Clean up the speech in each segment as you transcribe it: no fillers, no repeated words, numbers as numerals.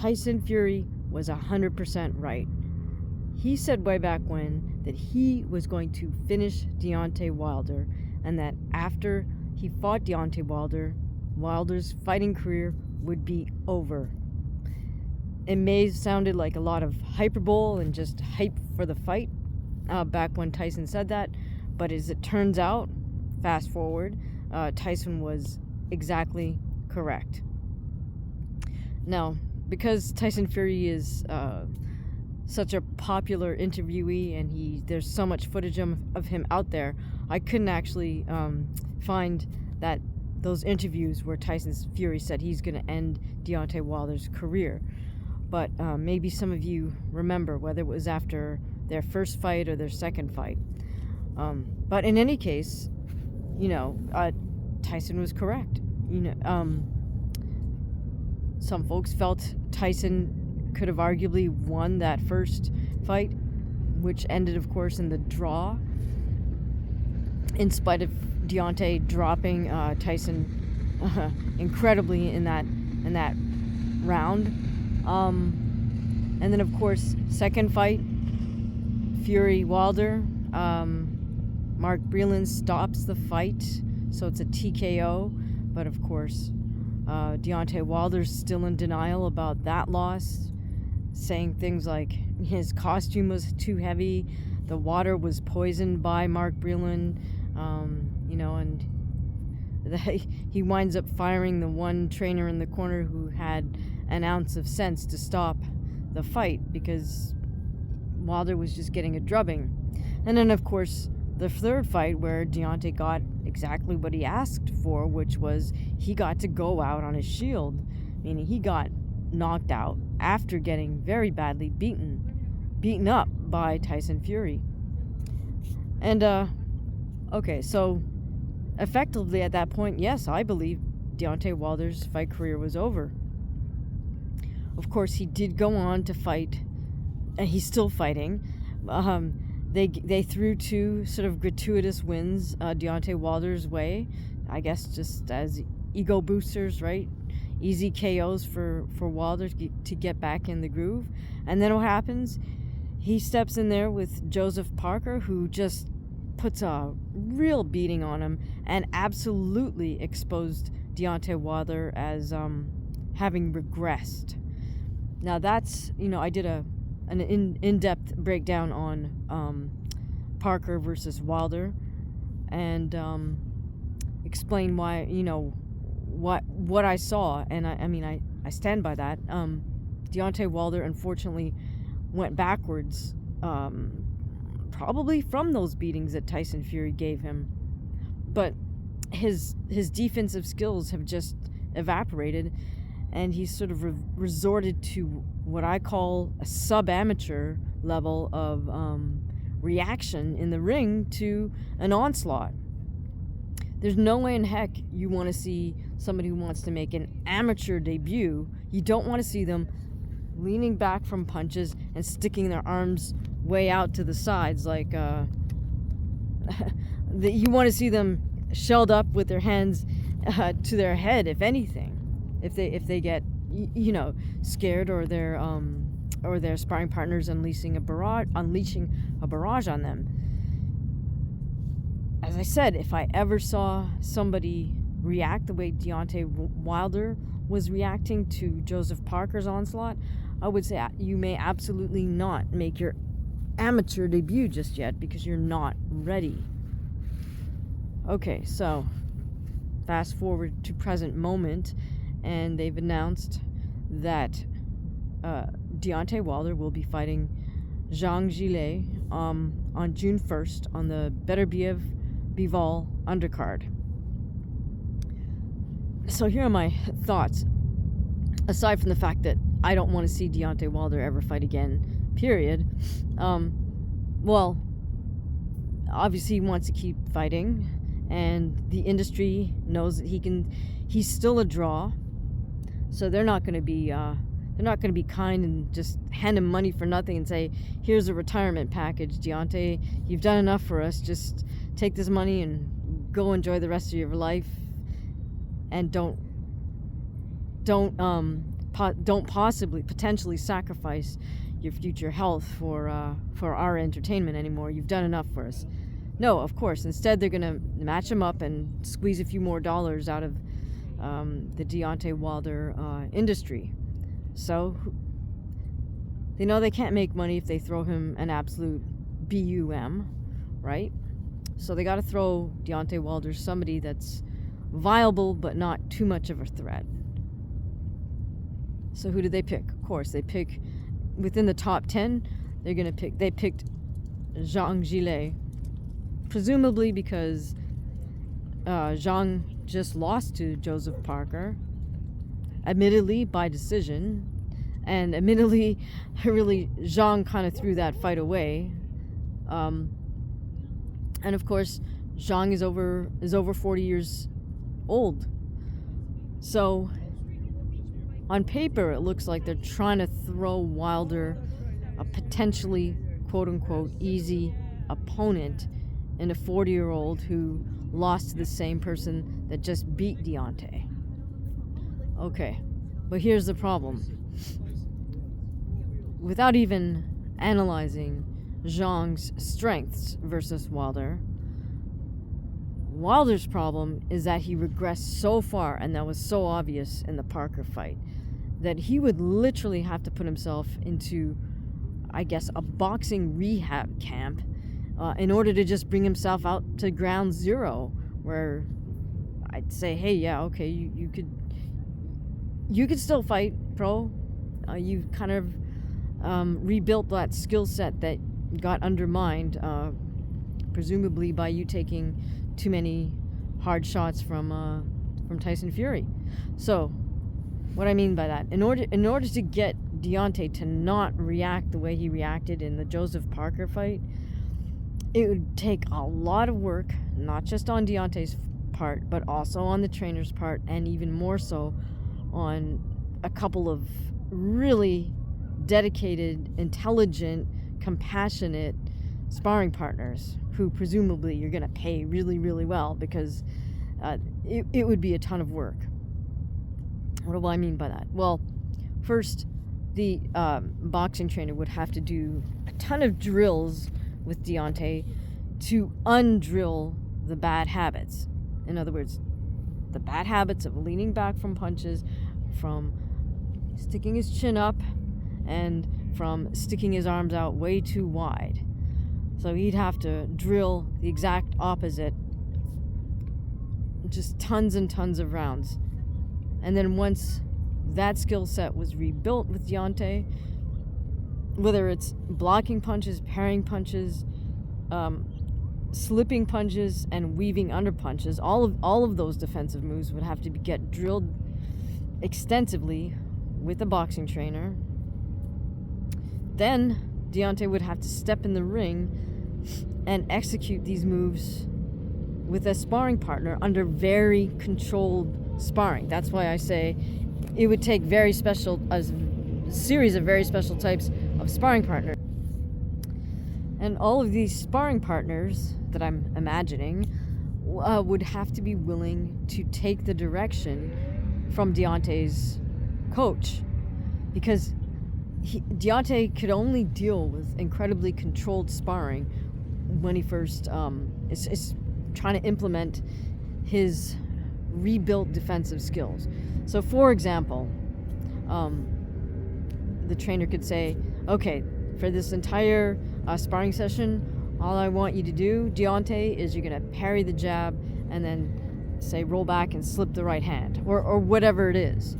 Tyson Fury was 100% right. He said way back when that he was going to finish Deontay Wilder, and that after he fought Deontay Wilder, Wilder's fighting career would be over. It may have sounded like a lot of hyperbole and just hype for the fight back when Tyson said that, but as it turns out, fast forward, Tyson was exactly correct. Now, because Tyson Fury is such a popular interviewee and there's so much footage of him out there, I couldn't actually find that those interviews where Tyson Fury said he's going to end Deontay Wilder's career. But maybe some of you remember, whether it was after their first fight or their second fight. But in any case, Tyson was correct. Some folks felt Tyson could have arguably won that first fight, which ended, of course, in the draw, in spite of Deontay dropping Tyson incredibly in that round. And then, of course, second fight, Fury-Wilder. Mark Breland stops the fight, so it's a TKO. But, of course, Deontay Wilder's still in denial about that loss, saying things like his costume was too heavy, the water was poisoned by Mark Breland, and he winds up firing the one trainer in the corner who had an ounce of sense to stop the fight, because Wilder was just getting a drubbing. And then, of course, the third fight, where Deontay got exactly what he asked for, which was he got to go out on his shield, meaning he got knocked out after getting very badly beaten up by Tyson Fury. And okay, so effectively at that point, yes, I believe Deontay Wilder's fight career was over. Of course, he did go on to fight, and he's still fighting. They threw two sort of gratuitous wins Deontay Wilder's way, I guess just as ego boosters, right? Easy KOs for Wilder to get back in the groove. And then what happens? He steps in there with Joseph Parker, who just puts a real beating on him and absolutely exposed Deontay Wilder as having regressed. Now that's, I did an in-depth breakdown on Parker versus Wilder, and explain why, what I saw, and I stand by that. Deontay Wilder unfortunately went backwards, probably from those beatings that Tyson Fury gave him, but his defensive skills have just evaporated, and he's sort of resorted to what I call a sub-amateur level of reaction in the ring to an onslaught. There's no way in heck you want to see somebody who wants to make an amateur debut. You don't want to see them leaning back from punches and sticking their arms way out to the sides like you want to see them shelled up with their hands to their head, if anything. If they get scared, or their sparring partners unleashing a barrage on them. As I said, if I ever saw somebody react the way Deontay Wilder was reacting to Joseph Parker's onslaught, I would say you may absolutely not make your amateur debut just yet, because you're not ready. Okay, so fast forward to present moment, and they've announced that Deontay Wilder will be fighting ZHANG Zhileo on June 1st on the Beterbiev Bivol undercard. So here are my thoughts. Aside from the fact that I don't want to see Deontay Wilder ever fight again, period. Well, obviously he wants to keep fighting, and the industry knows that he's still a draw. So they're not going to be kind and just hand him money for nothing and say, here's a retirement package, Deontay. You've done enough for us. Just take this money and go enjoy the rest of your life, and don't don't potentially sacrifice your future health for our entertainment anymore. You've done enough for us. No, of course. Instead, they're going to match him up and squeeze a few more dollars out of the Deontay Wilder industry. So, they know they can't make money if they throw him an absolute BUM, right? So they got to throw Deontay Wilder somebody that's viable but not too much of a threat. So who did they pick? Of course, they pick within the top 10. They picked ZHANG Zhileo, presumably because Zhang just lost to Joseph Parker, admittedly by decision, and admittedly, really Zhang kind of threw that fight away. And of course, Zhang is over 40 years old. So on paper, it looks like they're trying to throw Wilder a potentially quote-unquote easy opponent in a 40-year-old who lost to the same person that just beat Deontay. Okay, but here's the problem. Without even analyzing Zhang's strengths versus Wilder, Wilder's problem is that he regressed so far, and that was so obvious in the Parker fight, that he would literally have to put himself into, I guess, a boxing rehab camp in order to just bring himself out to ground zero, where I'd say, hey, yeah, okay, you could still fight, pro. You kind of rebuilt that skill set that got undermined, presumably by you taking too many hard shots from Tyson Fury. So, what I mean by that, in order to get Deontay to not react the way he reacted in the Joseph Parker fight, it would take a lot of work, not just on Deontay's part, but also on the trainer's part, and even more so on a couple of really dedicated, intelligent, compassionate sparring partners who presumably you're going to pay really, really well, because it would be a ton of work. What do I mean by that? Well, first, the boxing trainer would have to do a ton of drills with Deontay to undrill the bad habits. In other words, the bad habits of leaning back from punches, from sticking his chin up, and from sticking his arms out way too wide. So he'd have to drill the exact opposite, just tons and tons of rounds. And then once that skill set was rebuilt with Deontay, whether it's blocking punches, parrying punches, slipping punches, and weaving under punches, all of those defensive moves would have to get drilled extensively with a boxing trainer. Then Deontay would have to step in the ring and execute these moves with a sparring partner under very controlled sparring. That's why I say it would take a series of very special types of sparring partners. And all of these sparring partners that I'm imagining would have to be willing to take the direction from Deontay's coach, because Deontay could only deal with incredibly controlled sparring when he first is trying to implement his rebuilt defensive skills. So, for example, the trainer could say, okay, for this entire sparring session, all I want you to do, Deontay, is you're going to parry the jab and then, say, roll back and slip the right hand, or whatever it is.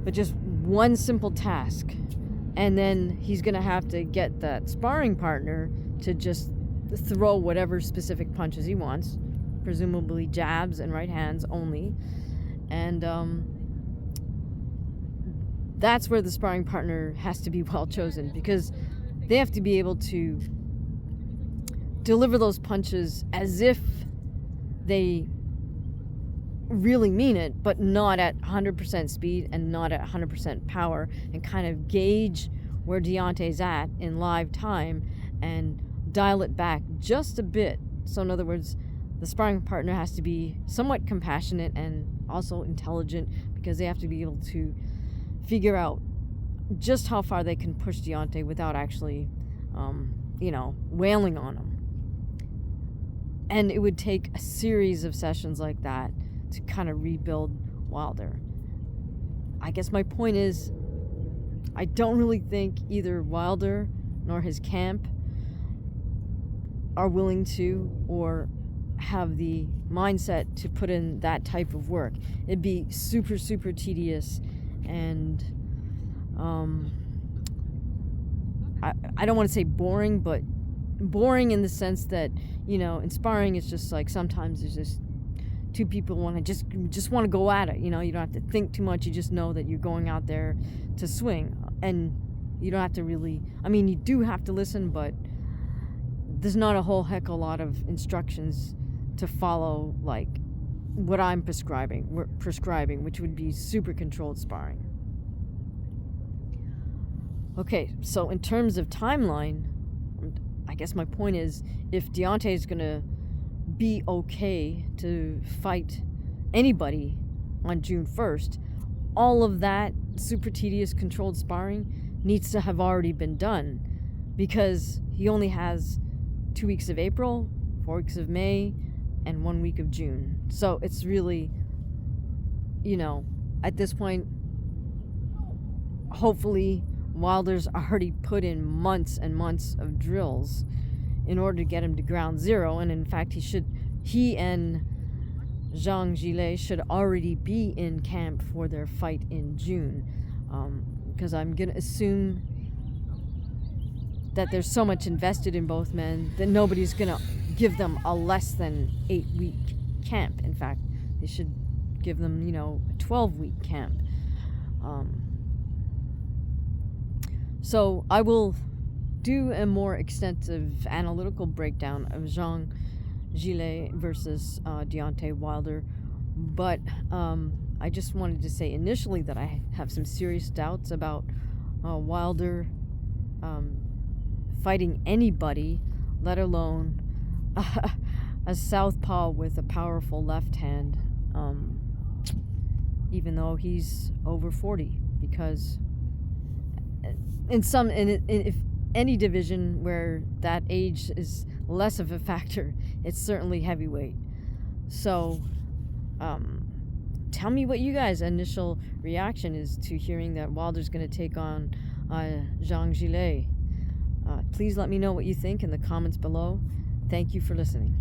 But just one simple task. And then he's going to have to get that sparring partner to just throw whatever specific punches he wants, presumably jabs and right hands only. And that's where the sparring partner has to be well chosen, because they have to be able to deliver those punches as if they really mean it, but not at 100% speed and not at 100% power, and kind of gauge where Deontay's at in live time and dial it back just a bit. So in other words, the sparring partner has to be somewhat compassionate and also intelligent, because they have to be able to figure out just how far they can push Deontay without actually, wailing on him. And it would take a series of sessions like that to kind of rebuild Wilder. I guess my point is, I don't really think either Wilder nor his camp are willing to or have the mindset to put in that type of work. It'd be super, super tedious, and I don't want to say boring, but boring in the sense that, in sparring it's just like sometimes it's just two people want to just want to go at it. You don't have to think too much. You just know that you're going out there to swing, and you don't have to really, you do have to listen, but there's not a whole heck of a lot of instructions to follow, like what I'm prescribing, which would be super controlled sparring. Okay, so in terms of timeline, I guess my point is, if Deontay is going to be okay to fight anybody on June 1st, all of that super tedious controlled sparring needs to have already been done, because he only has 2 weeks of April, 4 weeks of May, and 1 week of June. So it's really, at this point, hopefully Wilder's already put in months and months of drills in order to get him to ground zero. And in fact, he and ZHANG Zhileo should already be in camp for their fight in June. Because I'm going to assume that there's so much invested in both men that nobody's going to give them a less than 8-week camp. In fact, they should give them, a 12-week camp. So I will do a more extensive analytical breakdown of ZHANG Zhileo versus Deontay Wilder. But I just wanted to say initially that I have some serious doubts about Wilder fighting anybody, let alone a southpaw with a powerful left hand, even though he's over 40, because if any division where that age is less of a factor, it's certainly heavyweight. So tell me what you guys' initial reaction is to hearing that Wilder's going to take on ZHANG Zhileo. Please let me know what you think in the comments below. Thank you for listening.